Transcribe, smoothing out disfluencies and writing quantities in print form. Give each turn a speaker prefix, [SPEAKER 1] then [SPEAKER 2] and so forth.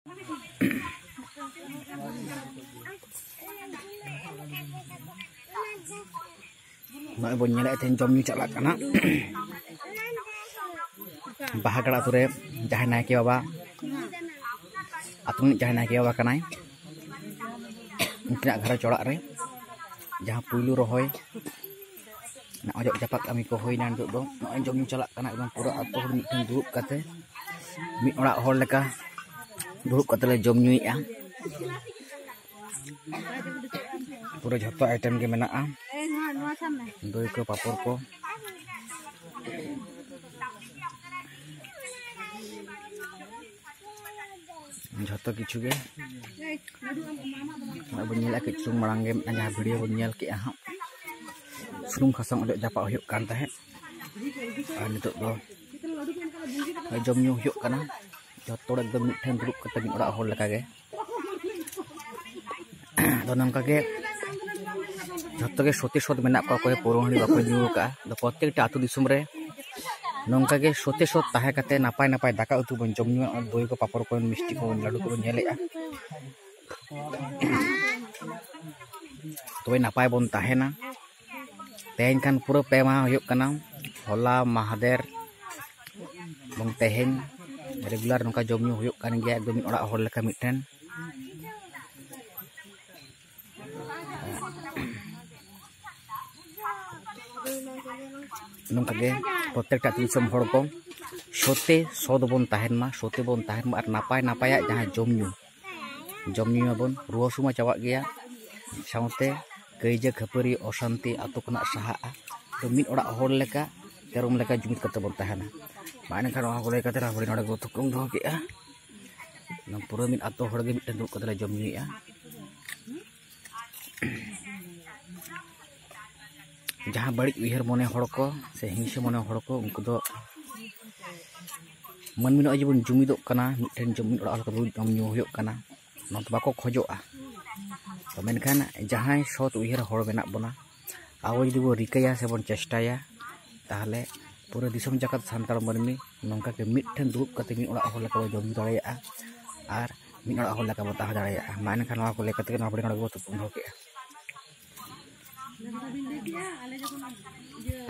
[SPEAKER 1] Nak bon nyelek ten jom nyu chalak kana baha kara ature jahay naike baba atun jahay naike baba kanai unkina ghara chorak re jaha puylu rohoy na ojok japak kami ko hoy nan do no jom nyu chalak kana ekdom pura ato hor miten durup kate mi orak hor leka durup kate le jom nyui'a pura jhoto item ge mena'a doi ko papor ko jhoto kichu ge bon nyel ke chung marang ge na video bon nyel ke ha sunum khasang ode japak huyuk kan tahe nitok do jom nyu huyuk kana jhoto ekdom miten durup kate mi orak hor leka ge do nongka ge joto ge sote sot menak ko porong hali bako nyu ka do protekta atu disum re nongka ge sote sot tahe kate napai napai daka utu bon jom nyu doi ko papor ko misti ko ladu ko nyele'a toy napai bon tahena tehn kan pura pema huyuk kana hola mahader bong tehn regular nongka jom nyu huyuk kan ge ekdom orak hor leka miten nongka ge protekta tulisam hor ko sote sod bon tahen ma sote bon tahen ma ar napai napai jaha jom nyu abon ruwa suma cawak geya saute keija khapari osanti ato kena saha'a do min orak hor leka terum leka jumit kate bon tahena mane kan oha ko leka tera hori node go tukung do geya nang pura min ato hor ge miten duk kate jom nyui'a जहाँ बड़ी उहर मने हड़ को से हिंसा मने हड़ को उनको दो मनमी नय जीवन जुमिदो कना मिठेन जमीन ओड़ा को जम न्यू हुयो कना नत बाको खोजोआ तो मेनखान जहाँ सत उहर हड़ मेना बना आबो जदि बो रिकाया से बन चेष्टाया ताहले पूरा दिसम जाकत सानतार मनमी नंका के मिठेन दुरुब कते मिन ओड़ा हड़ लका जम दाड़ेया आर मिन ओड़ा हड़ लका बो ताहा दाड़ेया माने खान को लेकते ना बड़ी नड़ को तुम होके